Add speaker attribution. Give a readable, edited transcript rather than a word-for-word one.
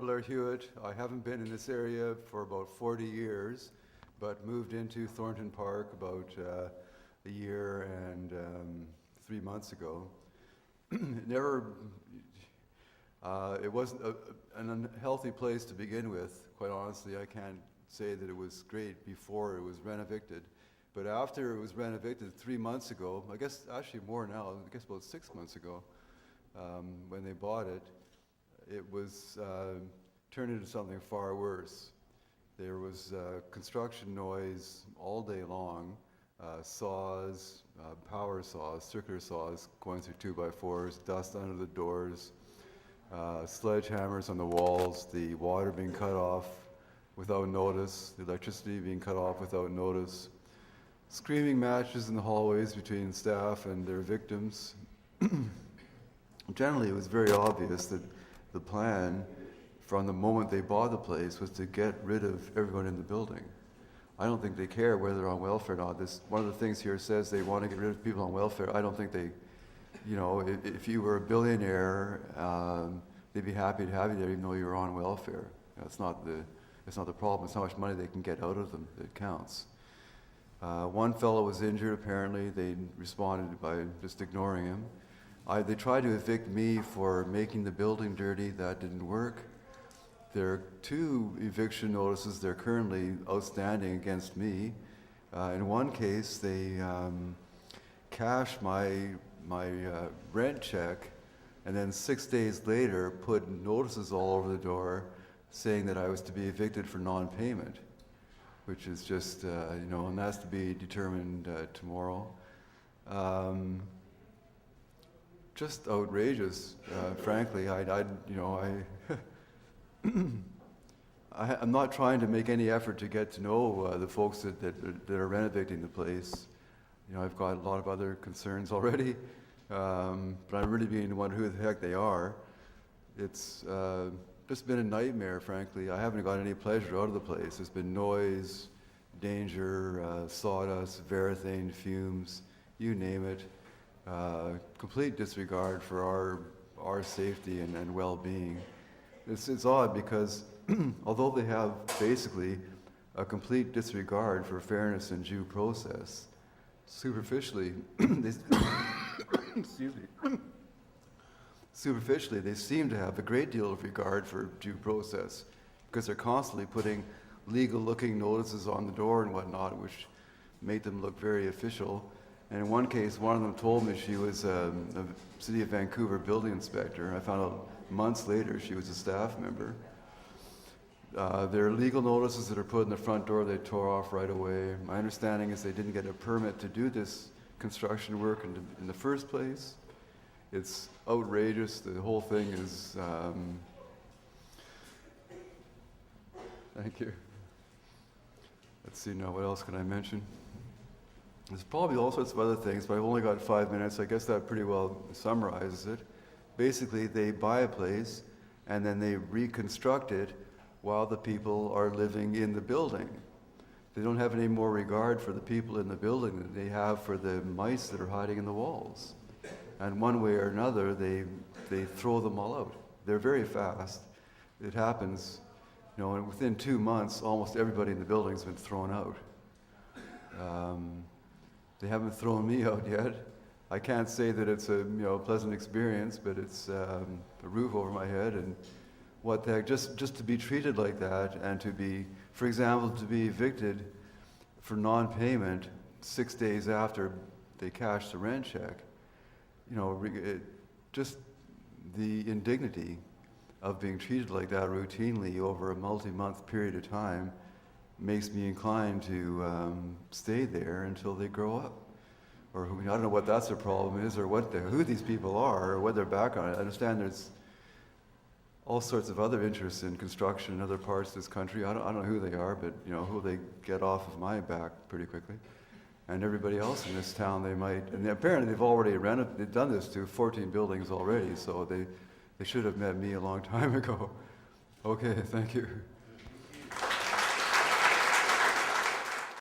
Speaker 1: Blair Hewitt. I haven't been in this area for about 40 years, but moved into Thornton Park about a year and 3 months ago. It wasn't an unhealthy place to begin with. Quite honestly, I can't say that it was great before it was renovicted. But after it was renovicted 3 months ago, I guess actually more now, I guess about 6 months ago, when they bought it, it was turned into something far worse. There was construction noise all day long, saws, power saws, circular saws going through 2x4s, dust under the doors, sledgehammers on the walls, the water being cut off without notice, the electricity being cut off without notice, screaming matches in the hallways between staff and their victims. Generally, it was very obvious that the plan from the moment they bought the place was to get rid of everyone in the building. I don't think they care whether they're on welfare or not. One of the things here says they want to get rid of people on welfare. I don't think they, if you were a billionaire, they'd be happy to have you there even though you're on welfare. That's not the problem. It's how much money they can get out of them that counts. One fellow was injured, apparently. They responded by just ignoring him. They tried to evict me for making the building dirty. That didn't work. There are 2 eviction notices that are currently outstanding against me. In one case, they cashed my rent check, and then 6 days later put notices all over the door saying that I was to be evicted for non-payment, which is just, and that's to be determined tomorrow. Just outrageous, frankly. I'm not trying to make any effort to get to know the folks that are renovating the place. I've got a lot of other concerns already, but I'm really beginning to wonder who the heck they are. It's just been a nightmare, frankly. I haven't got any pleasure out of the place. There's been noise, danger, sawdust, varathane fumes, you name it. Complete disregard for our safety and well-being. It's odd because although they have basically a complete disregard for fairness and due process, superficially, superficially they seem to have a great deal of regard for due process because they're constantly putting legal-looking notices on the door and whatnot, which make them look very official. And in one case, one of them told me she was a City of Vancouver building inspector. I found out months later she was a staff member. There are legal notices that are put in the front door they tore off right away. My understanding is they didn't get a permit to do this construction work in the first place. It's outrageous. The whole thing is... Thank you. Let's see now, what else can I mention? There's probably all sorts of other things, but I've only got 5 minutes. I guess that pretty well summarizes it. Basically, they buy a place, and then they reconstruct it while the people are living in the building. They don't have any more regard for the people in the building than they have for the mice that are hiding in the walls. And one way or another, they throw them all out. They're very fast. It happens, and within 2 months, almost everybody in the building's been thrown out. They haven't thrown me out yet. I can't say that it's a pleasant experience, but it's a roof over my head and what the heck, just to be treated like that and to be, for example, to be evicted for non-payment 6 days after they cash the rent check. Just the indignity of being treated like that routinely over a multi-month period of time makes me inclined to stay there until they grow up. Or I don't know what that's their problem is, or who these people are, or what their background. I understand there's all sorts of other interests in construction in other parts of this country. I don't know who they are, but who they get off of my back pretty quickly. And everybody else in this town, they might. And apparently they've already they've done this to 14 buildings already, so they should have met me a long time ago. Okay, thank you.